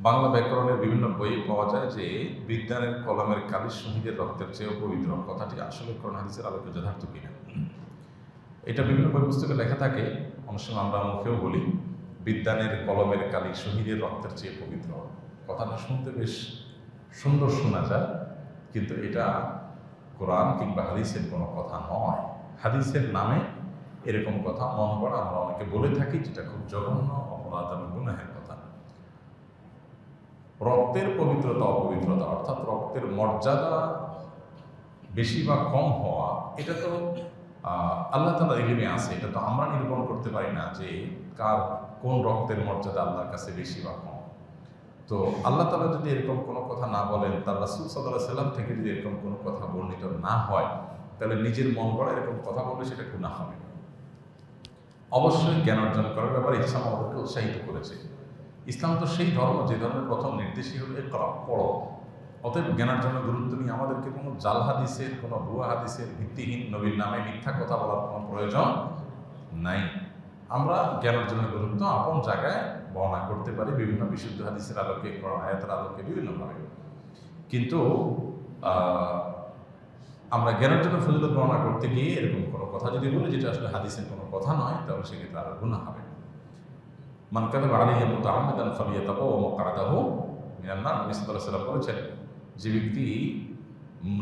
বাংলা ব্যাকরণের বিভিন্ন বইয়ে পাওয়া যায় যে বিজ্ঞানের কলমের কালি শহীদের রক্তের চেয়েও পবিত্র। কথাটি আসলে কোরআন হাদিসের আলোকে যথার্থ কিনা, এটা বিভিন্ন বই পুস্তকে লেখা থাকে। অনেক সময় আমরা মুখেও বলি বিজ্ঞানের কলমের কালি শহীদের রক্তের চেয়ে পবিত্র। কথাটা শুনতে বেশ সুন্দর শোনা যায়, কিন্তু এটা কোরআন কিংবা হাদিসের কোনো কথা নয়। হাদিসের নামে এরকম কথা মন করা আমরা অনেকে বলে থাকি, যেটা খুব জঘন্য অপরাধ এবং গুনাহের কথা। রক্তের পবিত্রতা অপবিত্রতা, অর্থাৎ রক্তের মর্যাদা বেশি বা কম হওয়া, এটা তো আল্লাহ তাআলা ইলমে আছে। এটা তো আমরা নিরূপণ করতে পারি না যে কার কোন রক্তের মর্যাদা আল্লাহর কাছে বেশি বা কম। তো আল্লাহ তাআলা যদি এরকম কোনো কথা না বলেন, তার রাসূল সাল্লাল্লাহু আলাইহি সাল্লাম থেকে যদি এরকম কোনো কথা বর্ণিত না হয়, তাহলে নিজের মন গড়া এরকম কথা বললে সেটা গুনাহ হবে। অবশ্যই জ্ঞান অর্জন করার ব্যাপারে ইসলাম আমাদেরকে উৎসাহিত করেছে। ইসলাম তো সেই ধর্ম যে ধর্মের প্রথম নির্দেশই হলো ইকরা, পড়ো। অতএব জ্ঞানার্জনের গুরুত্ব নিয়ে আমাদেরকে কোনো জাল হাদিসের, কোনো ভুয়া হাদিসের, ভিত্তিহীন নবীর নামে মিথ্যা কথা বলার কোনো প্রয়োজন নাই। আমরা জ্ঞান অর্জনের গুরুত্ব আপন জায়গায় বর্ণনা করতে পারি বিভিন্ন বিশুদ্ধ হাদিসের আলোকে, কোরআন আয়াতের আলোকে, বিভিন্নভাবে। কিন্তু আমরা জ্ঞান অর্জনের ফজিলত বর্ণনা করতে গিয়ে এরকম কোনো কথা যদি বলি যেটা আসলে হাদিসের কোনো কথা নয়, তাহলে সেক্ষেত্রে আরো গুনাহ হবে। মান কাযাবা আলাইহি মুতাআম্মিদান ফালিয়াতাবাওয়া মাকআদাহু মিনান নার। নবী সাল্লাল্লাহু আলাইহি ওয়াসাল্লাম বলেছেন, যে ব্যক্তি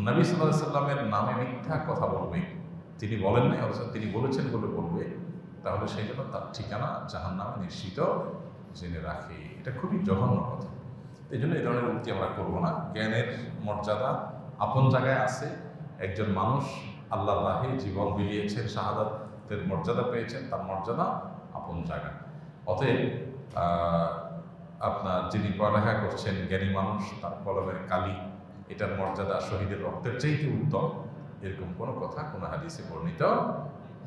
নবী সাল্লাল্লাহু আলাইহি ওয়াসাল্লামের নামে মিথ্যা কথা বলবে, তিনি বলেন নাই অথচ তিনি বলেছেন বলে বলবে, তাহলে সেই জন্য তার ঠিকানা জাহান্নামে নিশ্চিত জেনে রাখে। এটা খুবই জঘন্য কথা। এই জন্য এই ধরনের উক্তি আমরা করবো না। জ্ঞানের মর্যাদা আপন জায়গায় আছে। একজন মানুষ আল্লাহর রাহে জীবন বিলিয়েছেন, শাহাদাতের মর্যাদা পেয়েছেন, তার মর্যাদা আপন জায়গায়। অতএব আপনার যিনি পড়ালেখা করছেন, জ্ঞানী মানুষ, তার কলমের কালি, এটার মর্যাদা শহীদের রক্তের চাইতে উত্তম, এরকম কোনো কথা কোনো হাদিসে বর্ণিত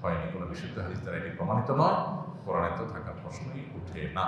হয়নি। কোনো বিশুদ্ধ হাদিস দ্বারা এটি প্রমাণিত নয়, কোরআনে তো থাকার প্রশ্নই উঠে না।